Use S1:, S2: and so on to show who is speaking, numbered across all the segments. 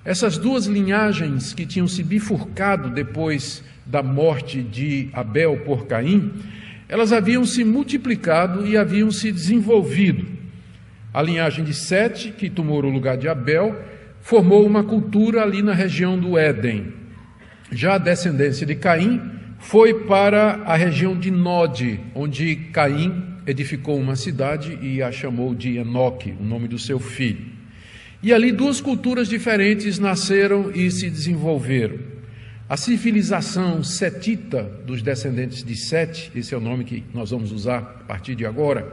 S1: Essas duas linhagens que tinham se bifurcado depois da morte de Abel por Caim, elas haviam se multiplicado e haviam se desenvolvido. A linhagem de Sete, que tomou o lugar de Abel, formou uma cultura ali na região do Éden. Já a descendência de Caim foi para a região de Nod, onde Caim edificou uma cidade e a chamou de Enoque, o nome do seu filho. E ali duas culturas diferentes nasceram e se desenvolveram. A civilização setita dos descendentes de Sete, esse é o nome que nós vamos usar a partir de agora.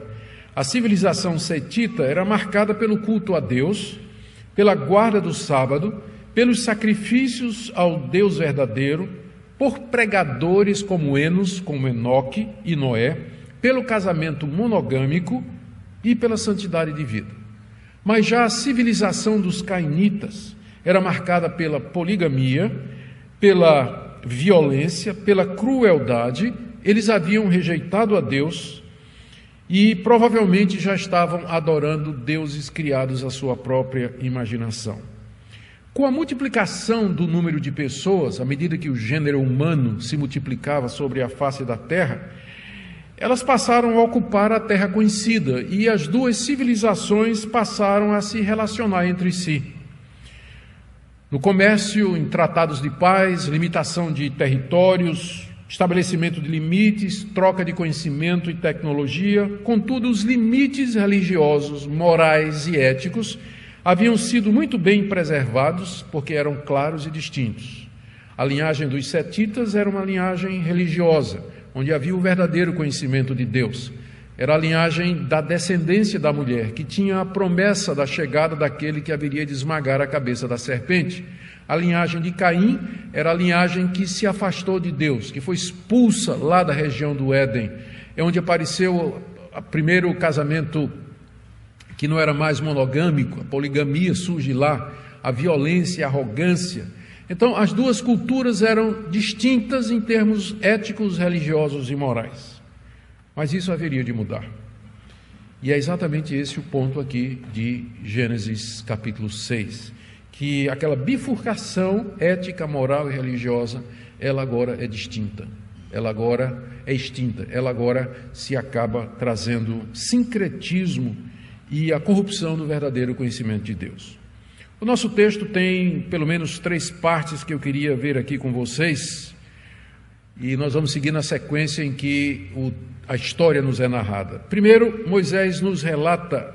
S1: A civilização setita era marcada pelo culto a Deus, pela guarda do sábado, pelos sacrifícios ao Deus verdadeiro, por pregadores como Enos, como Enoque e Noé, pelo casamento monogâmico e pela santidade de vida. Mas já a civilização dos cainitas era marcada pela poligamia, pela violência, pela crueldade. Eles haviam rejeitado a Deus e provavelmente já estavam adorando deuses criados à sua própria imaginação. Com a multiplicação do número de pessoas, à medida que o gênero humano se multiplicava sobre a face da terra, elas passaram a ocupar a terra conhecida e as duas civilizações passaram a se relacionar entre si. No comércio, em tratados de paz, limitação de territórios, estabelecimento de limites, troca de conhecimento e tecnologia, contudo, os limites religiosos, morais e éticos haviam sido muito bem preservados porque eram claros e distintos. A linhagem dos setitas era uma linhagem religiosa, onde havia o verdadeiro conhecimento de Deus. Era a linhagem da descendência da mulher, que tinha a promessa da chegada daquele que haveria de esmagar a cabeça da serpente. A linhagem de Caim era a linhagem que se afastou de Deus, que foi expulsa lá da região do Éden, é onde apareceu o primeiro casamento que não era mais monogâmico, a poligamia surge lá, a violência e a arrogância. Então, as duas culturas eram distintas em termos éticos, religiosos e morais. Mas isso haveria de mudar. E é exatamente esse o ponto aqui de Gênesis capítulo 6, que aquela bifurcação ética, moral e religiosa, ela agora é distinta, ela agora é extinta, ela agora se acaba trazendo sincretismo e a corrupção do verdadeiro conhecimento de Deus. O nosso texto tem pelo menos 3 partes que eu queria ver aqui com vocês, e nós vamos seguir na sequência em que a história nos é narrada. Primeiro, Moisés nos relata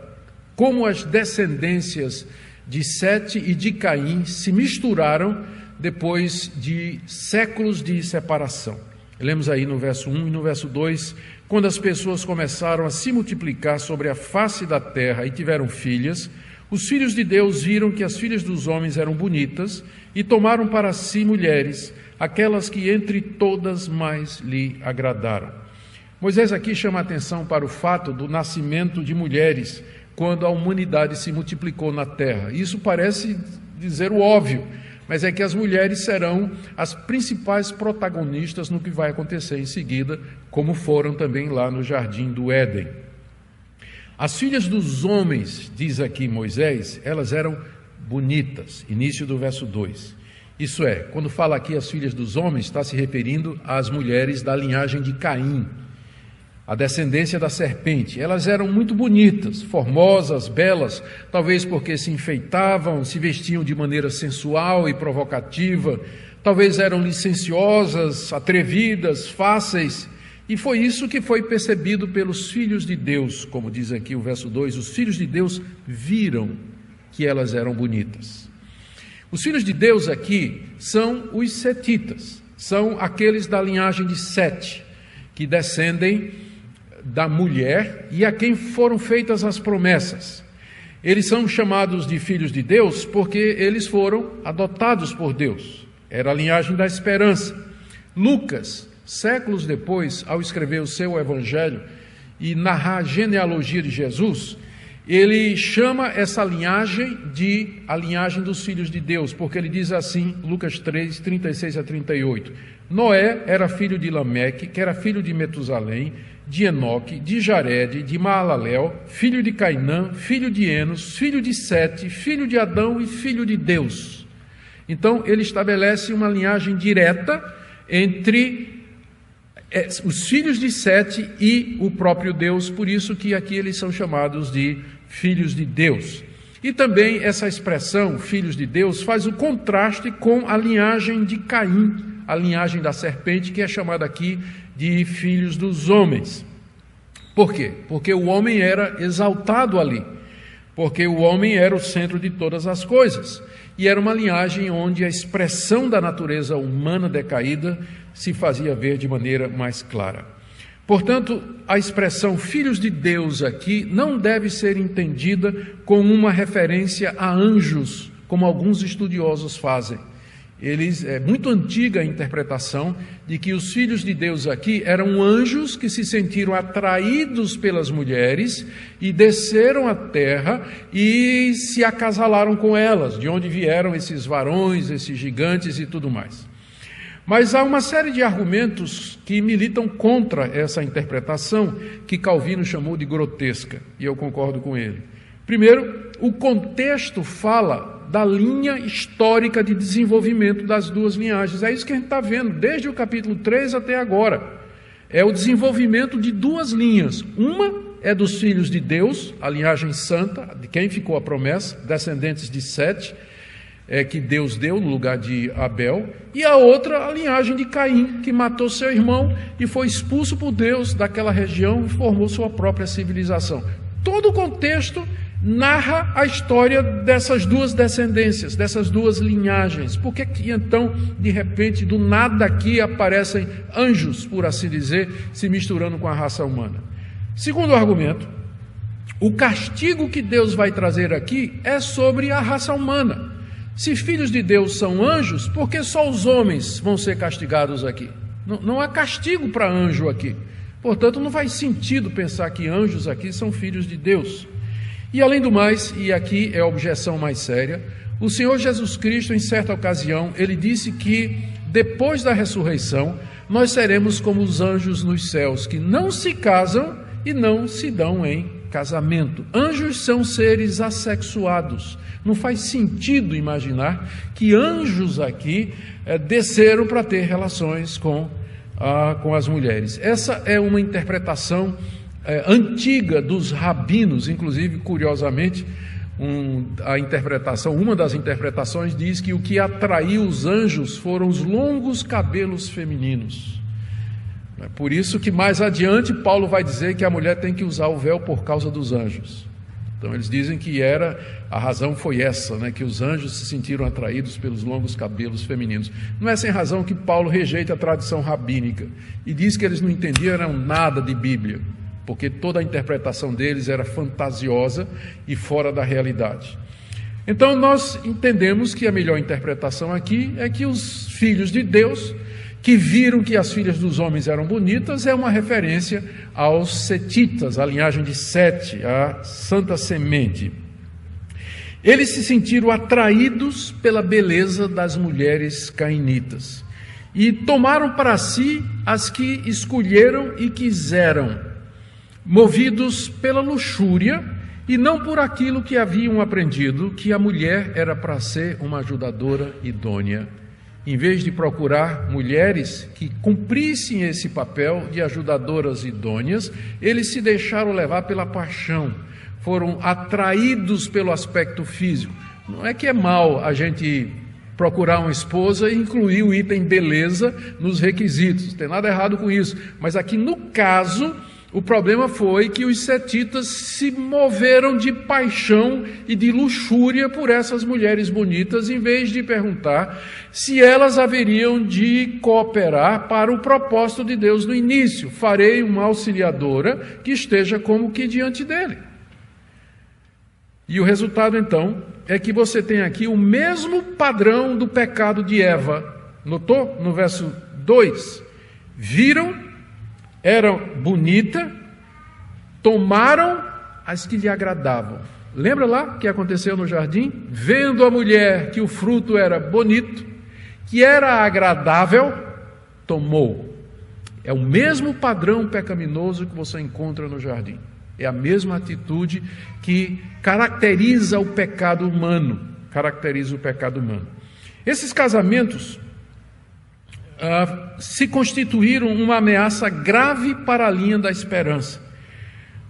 S1: como as descendências de Sete e de Caim se misturaram depois de séculos de separação. Lemos aí no verso 1 e no verso 2, quando as pessoas começaram a se multiplicar sobre a face da terra e tiveram filhas, os filhos de Deus viram que as filhas dos homens eram bonitas e tomaram para si mulheres, aquelas que entre todas mais lhe agradaram. Moisés aqui chama a atenção para o fato do nascimento de mulheres quando a humanidade se multiplicou na terra. Isso parece dizer o óbvio, mas é que as mulheres serão as principais protagonistas no que vai acontecer em seguida, como foram também lá no jardim do Éden. As filhas dos homens, diz aqui Moisés, elas eram bonitas, início do verso 2. Isso é, quando fala aqui as filhas dos homens, está se referindo às mulheres da linhagem de Caim, a descendência da serpente. Elas eram muito bonitas, formosas, belas, talvez porque se enfeitavam, se vestiam de maneira sensual e provocativa, talvez eram licenciosas, atrevidas, fáceis. E foi isso que foi percebido pelos filhos de Deus, como diz aqui o verso 2, os filhos de Deus viram que elas eram bonitas. Os filhos de Deus aqui são os setitas, são aqueles da linhagem de Sete, que descendem da mulher e a quem foram feitas as promessas. Eles são chamados de filhos de Deus porque eles foram adotados por Deus. Era a linhagem da esperança. Lucas, séculos depois, ao escrever o seu evangelho e narrar a genealogia de Jesus, ele chama essa linhagem de a linhagem dos filhos de Deus, porque ele diz assim, Lucas 3, 36 a 38, Noé era filho de Lameque, que era filho de Metusalém, de Enoque, de Jared, de Maalalel, filho de Cainã, filho de Enos, filho de Sete, filho de Adão e filho de Deus. Então, ele estabelece uma linhagem direta entre os filhos de Sete e o próprio Deus, por isso que aqui eles são chamados de filhos de Deus. E também essa expressão, filhos de Deus, faz o contraste com a linhagem de Caim, a linhagem da serpente, que é chamada aqui de filhos dos homens. Por quê? Porque o homem era exaltado ali, porque o homem era o centro de todas as coisas, e era uma linhagem onde a expressão da natureza humana decaída se fazia ver de maneira mais clara. Portanto, a expressão filhos de Deus aqui não deve ser entendida como uma referência a anjos, como alguns estudiosos fazem. É muito antiga a interpretação de que os filhos de Deus aqui eram anjos que se sentiram atraídos pelas mulheres e desceram à terra e se acasalaram com elas, de onde vieram esses varões, esses gigantes e tudo mais. Mas há uma série de argumentos que militam contra essa interpretação que Calvino chamou de grotesca, e eu concordo com ele. Primeiro, o contexto fala da linha histórica de desenvolvimento das duas linhagens. É isso que a gente está vendo, desde o capítulo 3 até agora. É o desenvolvimento de duas linhas. Uma é dos filhos de Deus, a linhagem santa, de quem ficou a promessa, descendentes de Sete, que Deus deu no lugar de Abel, e a outra, a linhagem de Caim, que matou seu irmão e foi expulso por Deus daquela região e formou sua própria civilização. Todo o contexto narra a história dessas duas descendências, dessas duas linhagens. Por que então, de repente, do nada aqui aparecem anjos, por assim dizer, se misturando com a raça humana? Segundo argumento, o castigo que Deus vai trazer aqui é sobre a raça humana. Se filhos de Deus são anjos, por que só os homens vão ser castigados aqui? Não há castigo para anjo aqui. Portanto, não faz sentido pensar que anjos aqui são filhos de Deus. E além do mais, e aqui é a objeção mais séria, o Senhor Jesus Cristo, em certa ocasião, ele disse que depois da ressurreição, nós seremos como os anjos nos céus, que não se casam e não se dão em casamento. Anjos são seres assexuados. Não faz sentido imaginar que anjos aqui desceram para ter relações com as mulheres. Essa é uma interpretação antiga dos rabinos, inclusive, curiosamente, uma das interpretações diz que o que atraiu os anjos foram os longos cabelos femininos. É por isso que mais adiante Paulo vai dizer que a mulher tem que usar o véu por causa dos anjos. Então eles dizem que a razão foi essa, né, que os anjos se sentiram atraídos pelos longos cabelos femininos. Não é sem razão que Paulo rejeita a tradição rabínica e diz que eles não entendiam nada de Bíblia, porque toda a interpretação deles era fantasiosa e fora da realidade. Então nós entendemos que a melhor interpretação aqui é que os filhos de Deus, que viram que as filhas dos homens eram bonitas, é uma referência aos setitas, a linhagem de Sete, a santa semente. Eles se sentiram atraídos pela beleza das mulheres cainitas e tomaram para si as que escolheram e quiseram, movidos pela luxúria e não por aquilo que haviam aprendido, que a mulher era para ser uma ajudadora idônea. Em vez de procurar mulheres que cumprissem esse papel de ajudadoras idôneas, eles se deixaram levar pela paixão, foram atraídos pelo aspecto físico. Não é que é mal a gente procurar uma esposa e incluir o item beleza nos requisitos, não tem nada errado com isso, mas aqui no caso, o problema foi que os setitas se moveram de paixão e de luxúria por essas mulheres bonitas, em vez de perguntar se elas haveriam de cooperar para o propósito de Deus no início. Farei uma auxiliadora que esteja como que diante dele. E o resultado, então, é que você tem aqui o mesmo padrão do pecado de Eva. Notou? No verso 2. Viram, era bonita, tomaram as que lhe agradavam. Lembra lá o que aconteceu no jardim? Vendo a mulher que o fruto era bonito, que era agradável, tomou. É o mesmo padrão pecaminoso que você encontra no jardim. É a mesma atitude que caracteriza o pecado humano. Esses casamentos se constituíram uma ameaça grave para a linha da esperança.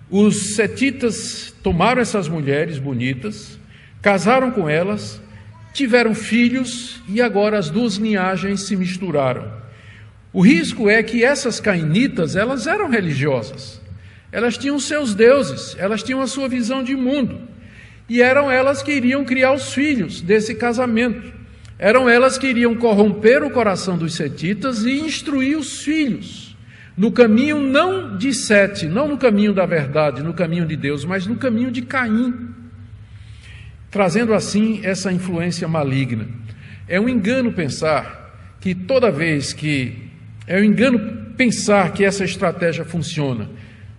S1: Os setitas tomaram essas mulheres bonitas, casaram com elas, tiveram filhos e agora as duas linhagens se misturaram. O risco é que essas cainitas, elas eram religiosas, elas tinham seus deuses, elas tinham a sua visão de mundo, e eram elas que iriam criar os filhos desse casamento, eram elas que iriam corromper o coração dos setitas e instruir os filhos no caminho não de Sete, não no caminho da verdade, no caminho de Deus, mas no caminho de Caim, trazendo assim essa influência maligna. É um engano pensar que essa estratégia funciona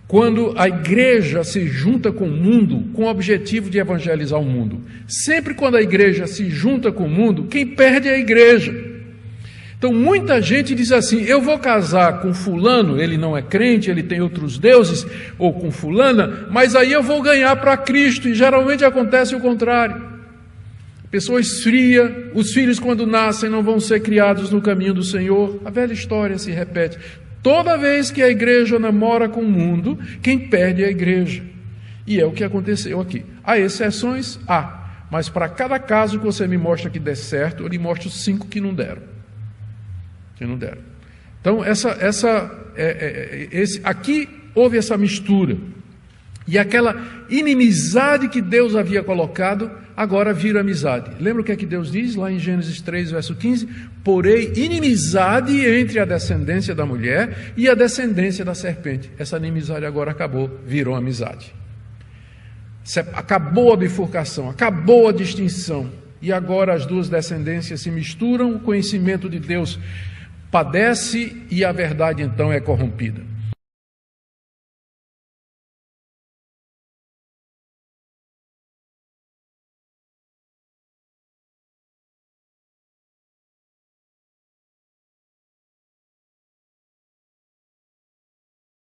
S1: quando a igreja se junta com o mundo com o objetivo de evangelizar o mundo. Sempre quando a igreja se junta com o mundo, quem perde é a igreja. Então muita gente diz assim: eu vou casar com fulano, ele não é crente, ele tem outros deuses, ou com fulana, mas aí eu vou ganhar para Cristo, e geralmente acontece o contrário. A pessoa esfria, os filhos quando nascem não vão ser criados no caminho do Senhor, a velha história se repete. Toda vez que a igreja namora com o mundo, quem perde é a igreja. E é o que aconteceu aqui. Há exceções? Há. Mas para cada caso que você me mostra que der certo, eu lhe mostro 5 que não deram. Então, aqui houve essa mistura. E aquela inimizade que Deus havia colocado, agora vira amizade. Lembra o que é que Deus diz lá em Gênesis 3, verso 15? Porém, inimizade entre a descendência da mulher e a descendência da serpente. Essa inimizade agora acabou, virou amizade. Acabou a bifurcação, acabou a distinção. E agora as duas descendências se misturam, o conhecimento de Deus padece e a verdade então é corrompida.